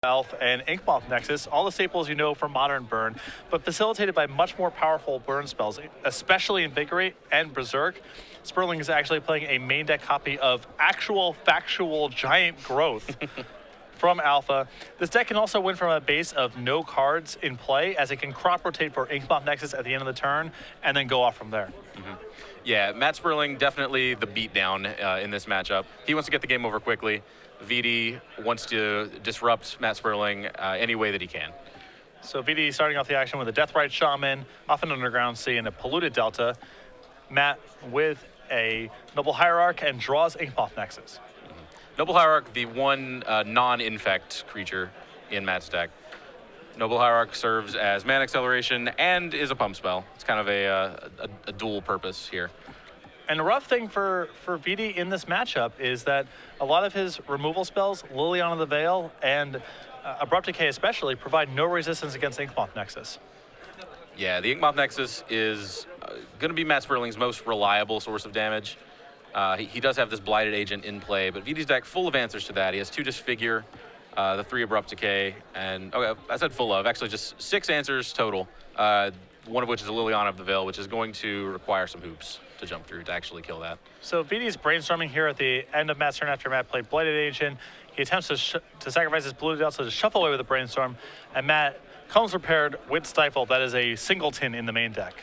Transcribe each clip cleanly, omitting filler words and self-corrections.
Elf and Inkmoth Nexus, all the staples you know from Modern Burn, but facilitated by much more powerful burn spells, especially Invigorate and Berserk. Sperling is actually playing a main deck copy of actual factual Giant Growth from Alpha. This deck can also win from a base of no cards in play, as it can crop rotate for Inkmoth Nexus at the end of the turn and then go off from there. Yeah, Matt Sperling definitely the beatdown in this matchup. He wants to get the game over quickly. VD wants to disrupt Matt Sperling any way that he can. So VD starting off the action with a Deathrite Shaman, off an Underground Sea, and a Polluted Delta. Matt with a Noble Hierarch and draws Inkmoth Nexus. Noble Hierarch, the one non-infect creature in Matt's deck. Noble Hierarch serves as mana acceleration and is a pump spell. It's kind of a dual purpose here. And the rough thing for VD in this matchup is that a lot of his removal spells, Liliana the Veil and Abrupt Decay especially, provide no resistance against Inkmoth Nexus. Yeah, the Inkmoth Nexus is going to be Matt Sperling's most reliable source of damage. He does have this Blighted Agent in play, but VD's deck full of answers to that. He has 2 Disfigure, the 3 Abrupt Decay, and I said full of, actually just 6 answers total, one of which is a Liliana of the Veil, which is going to require some hoops to jump through to actually kill that. So VD's brainstorming here at the end of Matt's turn after Matt played Blighted Agent. He attempts to sacrifice his Blue Delta to shuffle away with a Brainstorm, and Matt comes prepared with Stifle. That is a singleton in the main deck.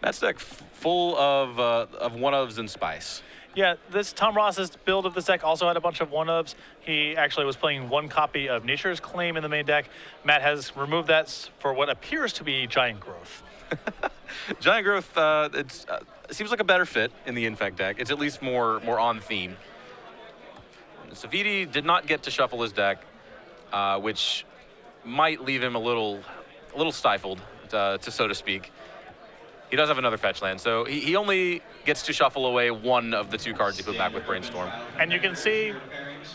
Matt's deck full of one-ofs and spice. Yeah, this Tom Ross's build of this deck also had a bunch of one-ofs. He actually was playing 1 copy of Nature's Claim in the main deck. Matt has removed that for what appears to be Giant Growth. Giant Growth, it seems like a better fit in the Infect deck. It's at least more on theme. So VD did not get to shuffle his deck, which might leave him a little stifled, so to speak. He does have another fetch land, so he only gets to shuffle away 1 of the 2 cards he put back with Brainstorm. And you can see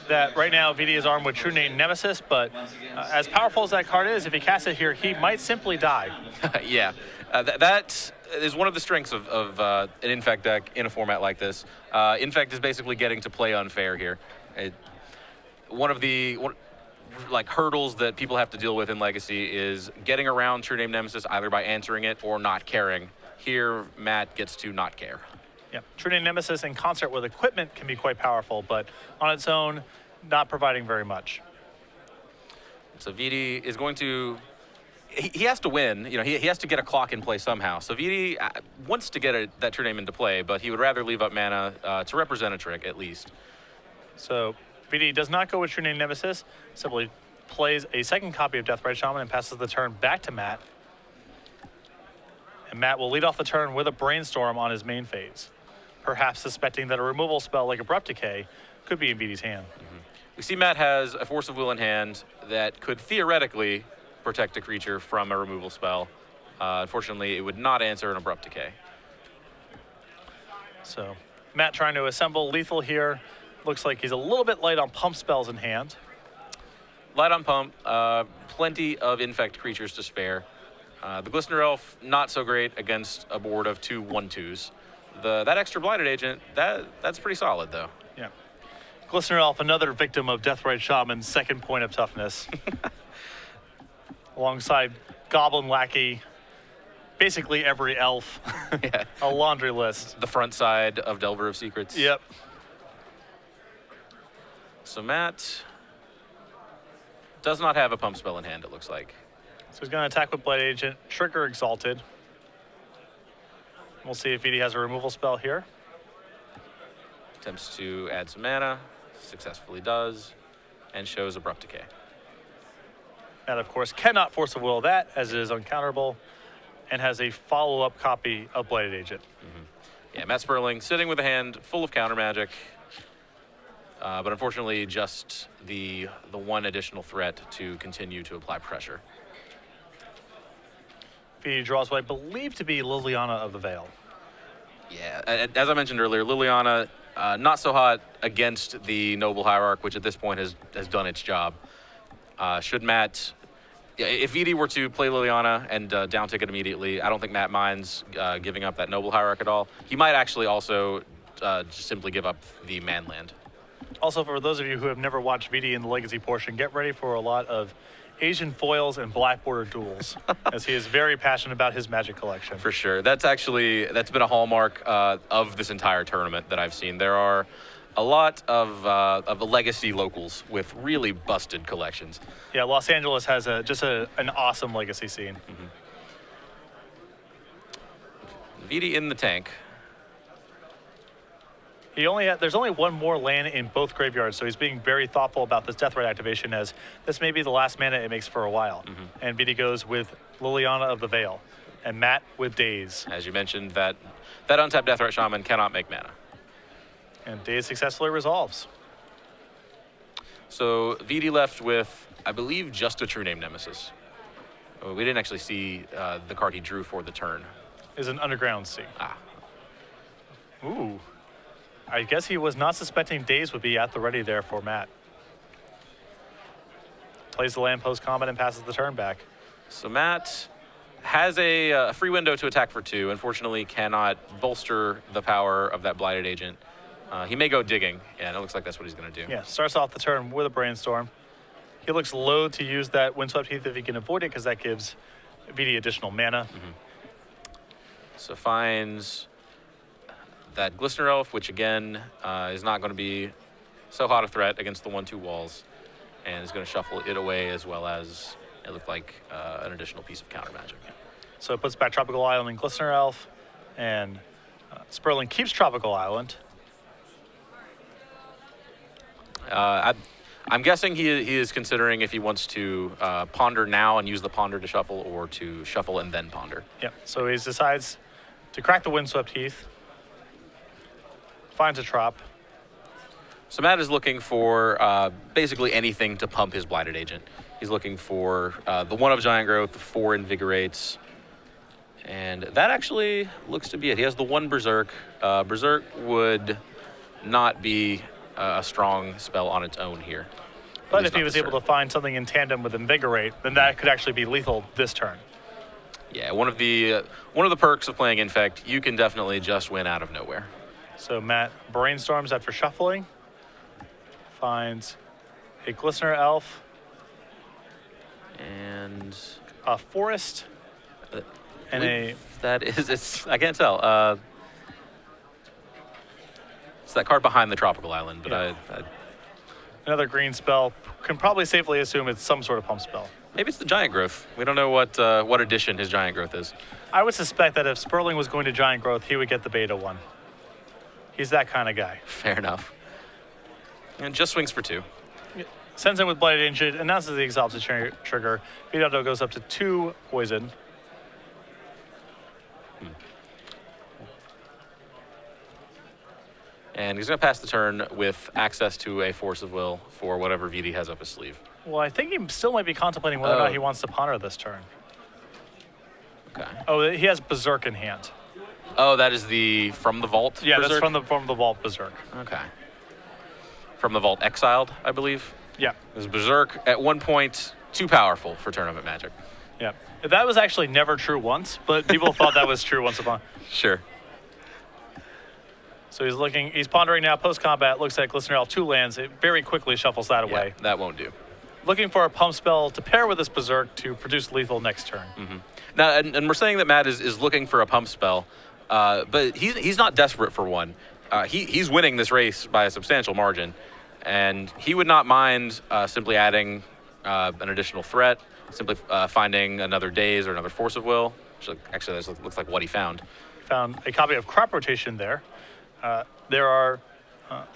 that right now VD is armed with True Name Nemesis, but as powerful as that card is, if he casts it here, he might simply die. Yeah, that is one of the strengths of an Infect deck in a format like this. Infect is basically getting to play unfair here. One of the hurdles that people have to deal with in Legacy is getting around True Name Nemesis either by answering it or not caring. Here, Matt gets to not care. Yeah, True Name Nemesis in concert with equipment can be quite powerful, but on its own, not providing very much. So VD is going to, he has to win. You know, he has to get a clock in play somehow. So VD wants to get that True Name into play, but he would rather leave up mana to represent a trick at least. So VD does not go with True Name Nemesis, simply plays a 2nd copy of Deathrite Shaman and passes the turn back to Matt. And Matt will lead off the turn with a Brainstorm on his main phase, perhaps suspecting that a removal spell like Abrupt Decay could be in VD's hand. We see Matt has a Force of Will in hand that could theoretically protect a creature from a removal spell. Unfortunately, it would not answer an Abrupt Decay. So Matt trying to assemble lethal here. Looks like he's a little bit light on pump spells in hand. Light on pump, plenty of Infect creatures to spare. The Glistener Elf, not so great against a board of 2 1/2s. That extra Blighted Agent, that's pretty solid though. Yeah. Glistener Elf, another victim of Deathrite Shaman's 2nd point of toughness. Alongside Goblin Lackey, basically every elf. Yeah. A laundry list. The front side of Delver of Secrets. Yep. So Matt does not have a pump spell in hand, it looks like. So he's going to attack with Blade Agent, trigger Exalted. We'll see if VD has a removal spell here. Attempts to add some mana, successfully does, and shows Abrupt Decay. And of course cannot Force of Will that, as it is uncounterable, and has a follow-up copy of Bladed Agent. Yeah, Matt Sperling sitting with a hand full of counter magic, but unfortunately just the 1 additional threat to continue to apply pressure. VD draws what I believe to be Liliana of the Veil. Yeah, as I mentioned earlier, Liliana not so hot against the Noble Hierarch, which at this point has done its job. Should Matt, if VD were to play Liliana and down tick it immediately, I don't think Matt minds giving up that Noble Hierarch at all. He might actually also just simply give up the Manland. Also, for those of you who have never watched VD in the Legacy portion, get ready for a lot of Asian foils and black border duels, as he is very passionate about his Magic collection. For sure. That's been a hallmark of this entire tournament that I've seen. There are a lot of the legacy locals with really busted collections. Yeah, Los Angeles has an awesome legacy scene. VD in the tank. There's only one more land in both graveyards, so he's being very thoughtful about this Death Right activation, as this may be the last mana it makes for a while. And VD goes with Liliana of the Veil, and Matt with Daze. As you mentioned, that untapped Death Right Shaman cannot make mana. And Daze successfully resolves. So VD left with, I believe, just a True Name Nemesis. We didn't actually see the card he drew for the turn. Is an Underground Sea. Ah. Ooh. I guess he was not suspecting Daze would be at the ready there for Matt. Plays the land post-combat and passes the turn back. So Matt has a free window to attack for 2. Unfortunately, cannot bolster the power of that Blighted Agent. He may go digging, and it looks like that's what he's going to do. Yeah, starts off the turn with a Brainstorm. He looks loath to use that Windswept Heath if he can avoid it, because that gives VD additional mana. So finds that Glistener Elf, which again is not going to be so hot a threat against the 1/2 walls, and is going to shuffle it away, as well as it looked like an additional piece of counter magic. So it puts back Tropical Island and Glistener Elf, and Sperling keeps Tropical Island. I'm guessing he is considering if he wants to ponder now and use the ponder to shuffle, or to shuffle and then ponder. Yep, so he decides to crack the Windswept Heath, finds a Trop. So Matt is looking for basically anything to pump his Blighted Agent. He's looking for the 1 of Giant Growth, the 4 Invigorates, and that actually looks to be it. He has the 1 Berserk. Berserk would not be a strong spell on its own here. But if he was able to find something in tandem with Invigorate, then that could actually be lethal this turn. Yeah, one of the perks of playing Infect, you can definitely just win out of nowhere. So Matt brainstorms after shuffling, finds a Glistener Elf, and a Forest, and I can't tell. It's that card behind the Tropical Island, but yeah. Another green spell. Can probably safely assume it's some sort of pump spell. Maybe it's the Giant Growth. We don't know what edition his Giant Growth is. I would suspect that if Sperling was going to Giant Growth, he would get the beta one. He's that kind of guy. Fair enough. And just swings for 2. Sends in with Blighted Agent, announces the Exalted trigger. Vidianto goes up to 2 poison. And he's going to pass the turn with access to a Force of Will for whatever VD has up his sleeve. Well, I think he still might be contemplating whether or not he wants to ponder this turn. Okay. Oh, he has Berserk in hand. Oh, that is the From the Vault Yeah, Berserk? that's from the Vault Berserk. Okay. From the Vault Exiled, I believe. Yeah. This Berserk, at one point, too powerful for tournament Magic. Yeah. That was actually never true once, but people thought that was true once upon. Sure. So he's pondering now post-combat, looks at Glistener Elf 2 lands, it very quickly shuffles that away. Yeah, that won't do. Looking for a pump spell to pair with this Berserk to produce lethal next turn. Now, and we're saying that Matt is looking for a pump spell, but he's not desperate for one. He's winning this race by a substantial margin, and he would not mind simply adding an additional threat, simply finding another Daze or another Force of Will. Which actually, this looks like what he found. Found a copy of Crop Rotation there. There are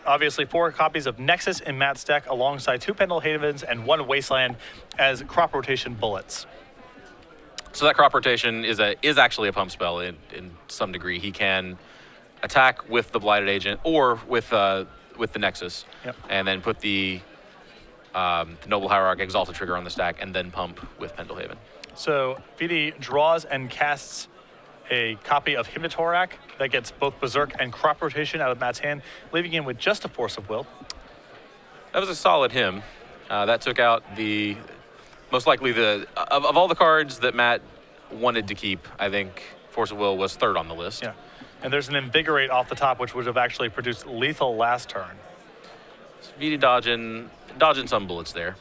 obviously 4 copies of Nexus in Matt's deck, alongside 2 Pendle Havens and 1 Wasteland as Crop Rotation bullets. So that Crop Rotation is actually a pump spell in some degree. He can attack with the Blighted Agent or with the Nexus, and then put the Noble Hierarch Exalted trigger on the stack, and then pump with Pendle Haven. So VD draws and casts a copy of Hypnotorak that gets both Berserk and Crop Rotation out of Matt's hand, leaving him with just a Force of Will. That was a solid him. That took out most likely of all the cards that Matt wanted to keep, I think Force of Will was 3rd on the list. Yeah, and there's an Invigorate off the top, which would have actually produced lethal last turn. So VD dodging some bullets there,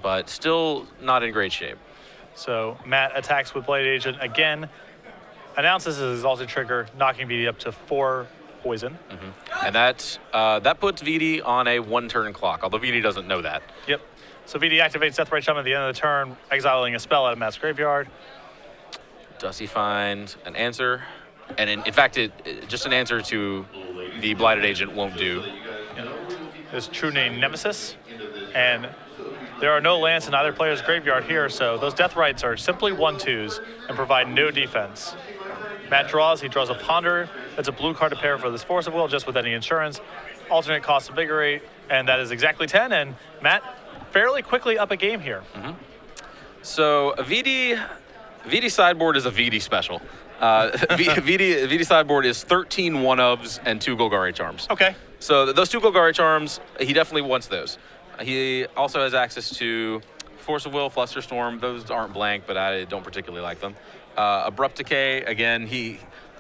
but still not in great shape. So Matt attacks with Blade Agent again, announces his Exalted Trigger, knocking VD up to 4 poison. And that puts VD on a 1-turn clock, although VD doesn't know that. Yep. So VD activates Deathrite Shaman at the end of the turn, exiling a spell out of Matt's graveyard. Does he find an answer? And in fact, just an answer to the Blighted Agent won't do. His true name Nemesis, and there are no lands in either player's graveyard here, so those Deathrites are simply 1/2s and provide no defense. Matt draws, he draws a Ponder. That's a blue card to pair for this Force of Will, just with any insurance. Alternate cost Invigorate, and that is exactly 10, and Matt fairly quickly up a game here. So a VD sideboard is a VD special. VD sideboard is 13 1-ofs and 2 Golgari Charms. Okay. So those 2 Golgari Charms, he definitely wants those. He also has access to Force of Will, Flusterstorm. Those aren't blank, but I don't particularly like them. Abrupt Decay, again,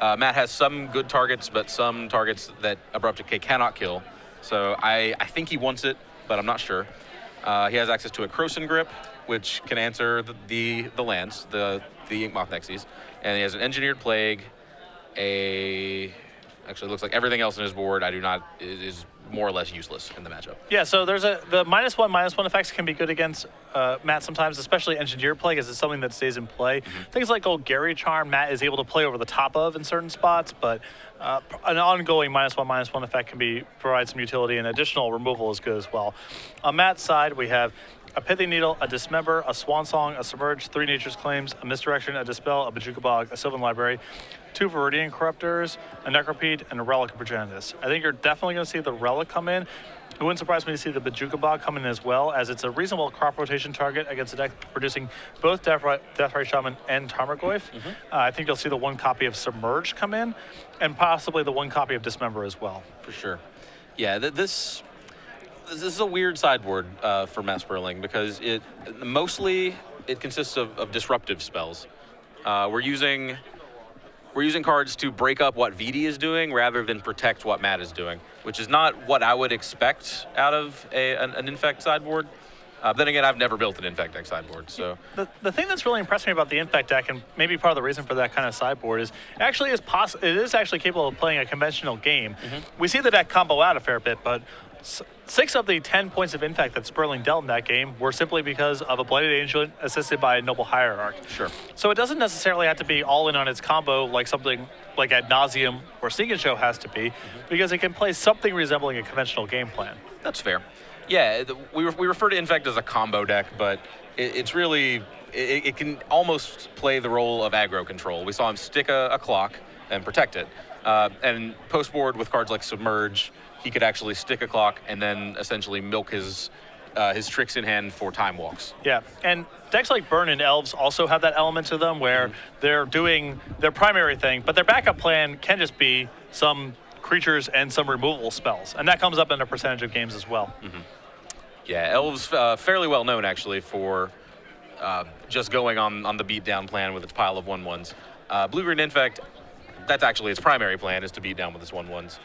Matt has some good targets, but some targets that Abrupt Decay cannot kill. So I think he wants it, but I'm not sure. He has access to a Croson Grip, which can answer the lands, the Inkmoth Nexus. And he has an Engineered Plague, actually looks like everything else in his board is more or less useless in the matchup. Yeah, so there's the -1/-1 effects can be good against Matt sometimes, especially Engineered Plague, as it's something that stays in play. Things like Golgari Charm, Matt is able to play over the top of in certain spots, but an ongoing -1/-1 effect can provide some utility, and additional removal is good as well. On Matt's side, we have a Pithy Needle, a Dismember, a Swan Song, a Submerge, 3 Nature's Claims, a Misdirection, a Dispel, a Bojuka Bog, a Sylvan Library, 2 Viridian Corruptors, a Necropede, and a Relic of Progenitus. I think you're definitely going to see the Relic come in. It wouldn't surprise me to see the Bojuka Bog come in as well, as it's a reasonable crop rotation target against a deck producing both Deathrite Shaman and Tarmogoyf. I think you'll see the 1 copy of Submerge come in, and possibly the 1 copy of Dismember as well. For sure. Yeah, this is a weird sideboard for Matt Sperling, because it mostly consists of disruptive spells. We're using cards to break up what VD is doing rather than protect what Matt is doing, which is not what I would expect out of an Infect sideboard. Then again, I've never built an Infect deck sideboard, so. The thing that's really impressed me about the Infect deck, and maybe part of the reason for that kind of sideboard, is it is actually capable of playing a conventional game. We see the deck combo out a fair bit, but 6 of the 10 points of Infect that Sperling dealt in that game were simply because of a Blighted Angel assisted by a Noble Hierarch. Sure. So it doesn't necessarily have to be all in on its combo like something like Ad Nauseam or Sneak and Show has to be, because it can play something resembling a conventional game plan. That's fair. Yeah, we refer to Infect as a combo deck, but it's really, it can almost play the role of aggro control. We saw him stick a clock and protect it. And post-board with cards like Submerge, he could actually stick a clock and then essentially milk his tricks in hand for time walks. Yeah, and decks like Burn and Elves also have that element to them where they're doing their primary thing, but their backup plan can just be some creatures and some removal spells, and that comes up in a percentage of games as well. Yeah, Elves fairly well known actually for just going on the beatdown plan with its pile of 1/1s. Blue-Green Infect, that's actually its primary plan, is to beat down with its 1/1s.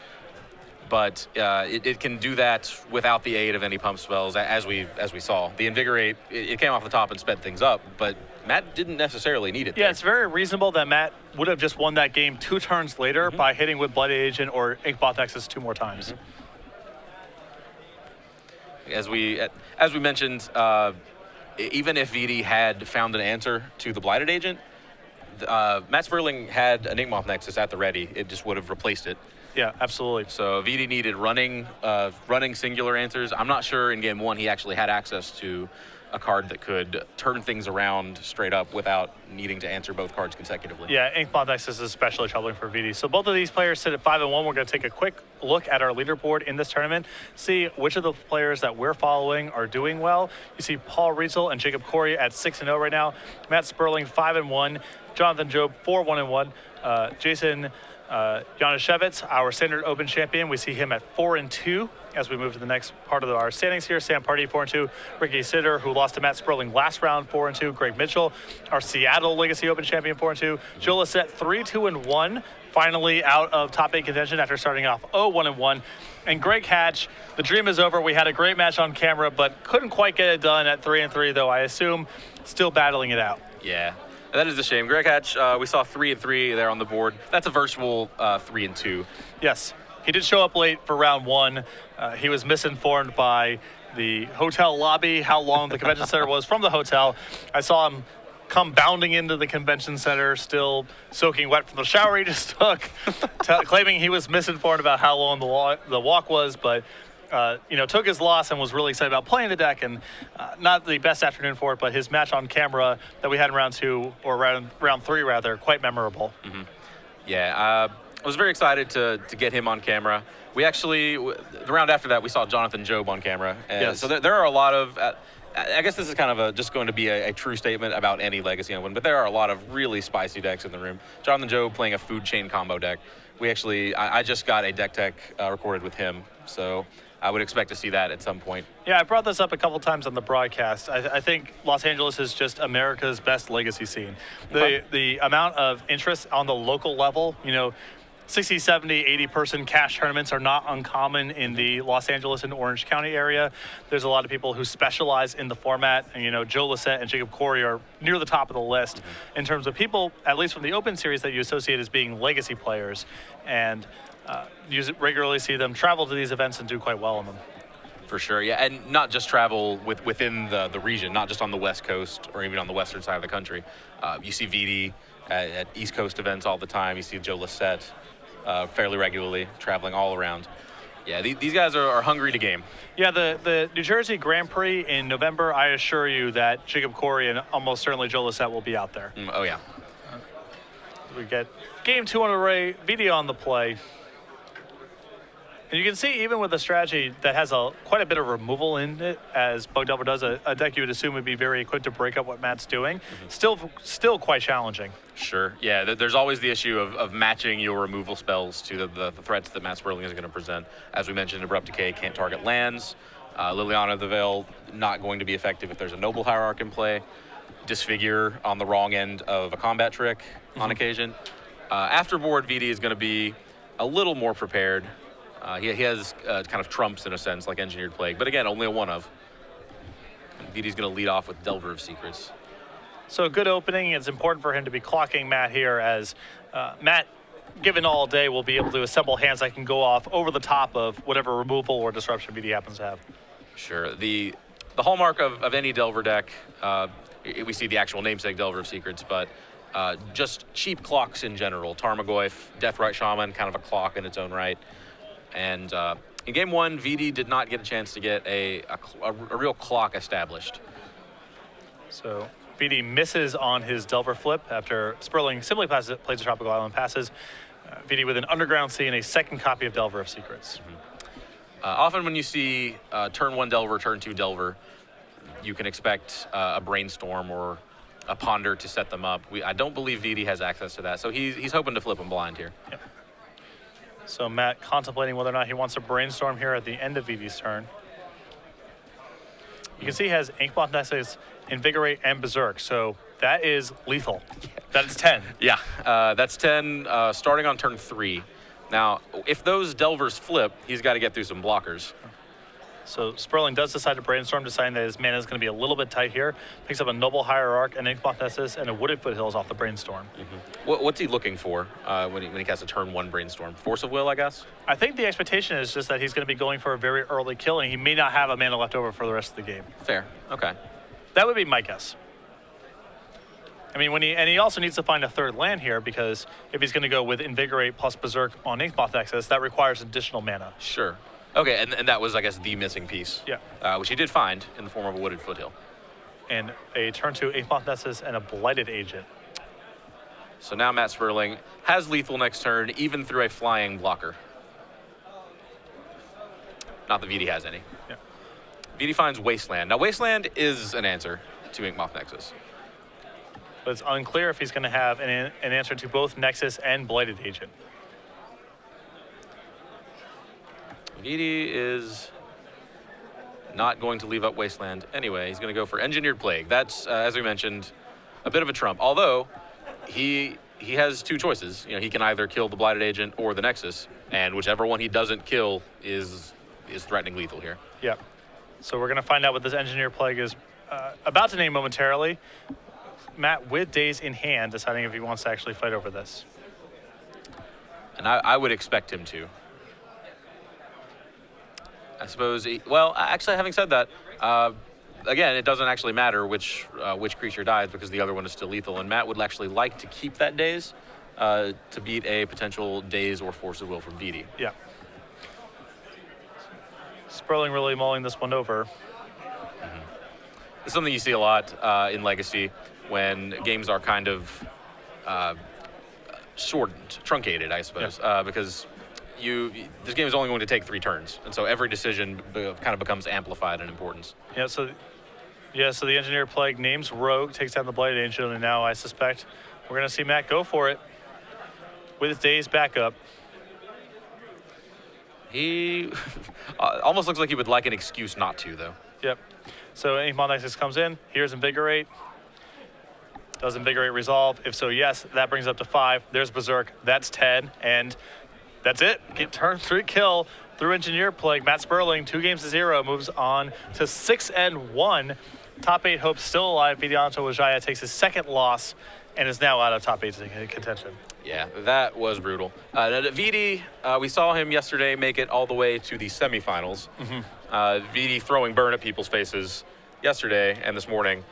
But it can do that without the aid of any pump spells, as we saw. The Invigorate, it came off the top and sped things up, but Matt didn't necessarily need it. Yeah, it's very reasonable that Matt would have just won that game 2 turns later by hitting with Blood Agent or Inkmoth Nexus 2 more times. As we mentioned, even if VD had found an answer to the Blighted Agent, Matt Sperling had an Inkmoth Nexus at the ready. It just would have replaced it. Yeah, absolutely. So VD needed running singular answers. I'm not sure in game 1 he actually had access to a card that could turn things around straight up without needing to answer both cards consecutively. Yeah, Inkmoth Nexus is especially troubling for VD. So both of these players sit at 5-1. We're going to take a quick look at our leaderboard in this tournament, see which of the players that we're following are doing well. You see Paul Riesel and Jacob Corey at 6-0 right now. Matt Sperling 5-1. Jonathan Job 4-1-1. Jason Januszewicz, our standard open champion, we see him at 4-2. as we move to the next part of our standings here. Sam Party 4-2, Ricky Sitter, who lost to Matt Sperling last round, 4-2. Greg Mitchell, our Seattle Legacy Open champion, 4-2. Joe Lissette, 3-2-1, finally out of top 8 contention after starting off 0-1-1. And Greg Hatch, the dream is over. We had a great match on camera, but couldn't quite get it done at 3-3, though I assume still battling it out. Yeah, that is a shame. Greg Hatch, we saw 3-3 there on the board. That's a virtual 3-2. Yes, he did show up late for round 1. He was misinformed by the hotel lobby how long the convention center was from the hotel. I saw him come bounding into the convention center, still soaking wet from the shower he just took, claiming he was misinformed about how long the walk was, but took his loss and was really excited about playing the deck, and not the best afternoon for it, but his match on camera that we had in round 2, or round 3 rather, quite memorable. Mm-hmm. Yeah, I was very excited to get him on camera. We actually, the round after that, we saw Jonathan Job on camera. And yes. So there are a lot of, I guess this is kind of just going to be a true statement about any Legacy Open, but there are a lot of really spicy decks in the room. Jonathan Job playing a food chain combo deck. We actually, I just got a deck tech recorded with him, so I would expect to see that at some point. Yeah, I brought this up a couple times on the broadcast. I think Los Angeles is just America's best Legacy scene. The amount of interest on the local level, 60, 70, 80 person cash tournaments are not uncommon in the Los Angeles and Orange County area. There's a lot of people who specialize in the format, and Joe Lissette and Jacob Corey are near the top of the list in terms of people, at least from the Open Series, that you associate as being Legacy players, and you regularly see them travel to these events and do quite well in them. For sure, yeah, and not just travel within the region, not just on the West Coast or even on the western side of the country. You see Vidi at East Coast events all the time. You see Joe Lissette fairly regularly, traveling all around. Yeah, these guys are hungry to game. Yeah, the New Jersey Grand Prix in November, I assure you that Jacob Corey and almost certainly Joe Lissette will be out there. Oh, yeah. We get game 2 on array, Vidia on the play. And you can see, even with a strategy that has quite a bit of removal in it, as Bug Delver does, a deck you would assume would be very equipped to break up what Matt's doing, still quite challenging. Sure, yeah, there's always the issue of matching your removal spells to the threats that Matt Sperling is going to present. As we mentioned, Abrupt Decay can't target lands. Liliana of the Veil not going to be effective if there's a Noble Hierarch in play. Disfigure on the wrong end of a combat trick on occasion. Afterboard, VD is going to be a little more prepared. He has kind of trumps in a sense, like Engineered Plague, but again, only a one of. VD's going to lead off with Delver of Secrets. So a good opening. It's important for him to be clocking Matt here, as Matt, given all day, will be able to assemble hands that can go off over the top of whatever removal or disruption VD happens to have. Sure. The hallmark of any Delver deck, we see the actual namesake Delver of Secrets, but just cheap clocks in general. Tarmogoyf, Deathrite Shaman, kind of a clock in its own right. And in game 1, VD did not get a chance to get a real clock established. So VD misses on his Delver flip after Sperling simply plays a Tropical Island, passes. VD with an Underground Sea and a second copy of Delver of Secrets. Often when you see turn 1 Delver, turn 2 Delver, you can expect a Brainstorm or a Ponder to set them up. I don't believe VD has access to that, so he's hoping to flip him blind here. Yep. So Matt contemplating whether or not he wants to Brainstorm here at the end of VD's turn. You can see he has Inkmoth Nexus, Invigorate, and Berserk, so that is lethal. That is 10. Yeah, that's 10 starting on turn 3. Now, if those Delvers flip, he's got to get through some blockers. So Sperling does decide to Brainstorm, deciding that his mana is going to be a little bit tight here. Picks up a Noble Hierarch, an Inkmoth Nexus, and a Wooded Foothills off the Brainstorm. What's he looking for when he casts a turn 1 Brainstorm? Force of Will, I guess? I think the expectation is just that he's going to be going for a very early kill, and he may not have a mana left over for the rest of the game. Fair, okay. That would be my guess. I mean, he also needs to find a third land here, because if he's going to go with Invigorate plus Berserk on Inkmoth Nexus, that requires additional mana. Sure. Okay, and that was, I guess, the missing piece. Yeah. Which he did find in the form of a Wooded Foothill. And a turn 2 Inkmoth Nexus and a Blighted Agent. So now Matt Sperling has lethal next turn, even through a flying blocker. Not that VD has any. Yeah. VD finds Wasteland. Now, Wasteland is an answer to Inkmoth Nexus. But it's unclear if he's going to have an answer to both Nexus and Blighted Agent. Vidi is not going to leave up Wasteland anyway. He's going to go for Engineered Plague. That's, as we mentioned, a bit of a trump. Although he has two choices. You know, he can either kill the Blighted Agent or the Nexus, and whichever one he doesn't kill is threatening lethal here. Yeah. So we're going to find out what this Engineer Plague is about to name momentarily. Matt, with Days in hand, deciding if he wants to actually fight over this. And I would expect him to. I suppose. Well, actually, having said that, again, it doesn't actually matter which creature dies because the other one is still lethal. And Matt would actually like to keep that Daze to beat a potential Daze or Force of Will from Vidi. Yeah. Sperling really mulling this one over. Mm-hmm. It's something you see a lot in Legacy when games are kind of shortened, truncated, I suppose, because this game is only going to take 3 turns, and so every decision kind of becomes amplified in importance. Yeah, so the Engineer Plague names Rogue, takes down the Blighted Angel, and now I suspect we're going to see Matt go for it with his Daze back up. He almost looks like he would like an excuse not to, though. Yep. So any Mod Nexus comes in, here's Invigorate. Does Invigorate resolve? If so, yes, that brings up to 5. There's Berserk, that's 10, and that's it. Get turn 3 kill through Engineer Plague. Matt Sperling, 2-0, moves on to 6-1. Top 8 hopes still alive. Vidianto Wijaya takes his 2nd loss and is now out of top 8 contention. Yeah, that was brutal. Vidi, we saw him yesterday make it all the way to the semifinals. Mm-hmm. Vidi throwing burn at people's faces yesterday and this morning.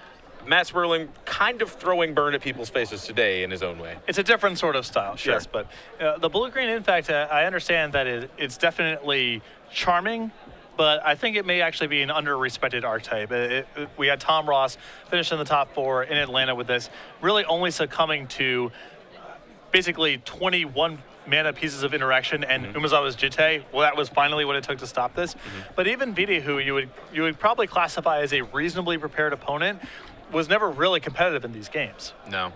Matt Sperling kind of throwing burn at people's faces today in his own way. It's a different sort of style, sure. Yes, but the blue-green, in fact, I understand that it's definitely charming, but I think it may actually be an under-respected archetype. We had Tom Ross finish in the top 4 in Atlanta with this, really only succumbing to basically 21 mana pieces of interaction, and Umezawa's Jitte, well, that was finally what it took to stop this. But even Vidi, who you would probably classify as a reasonably prepared opponent, was never really competitive in these games. No.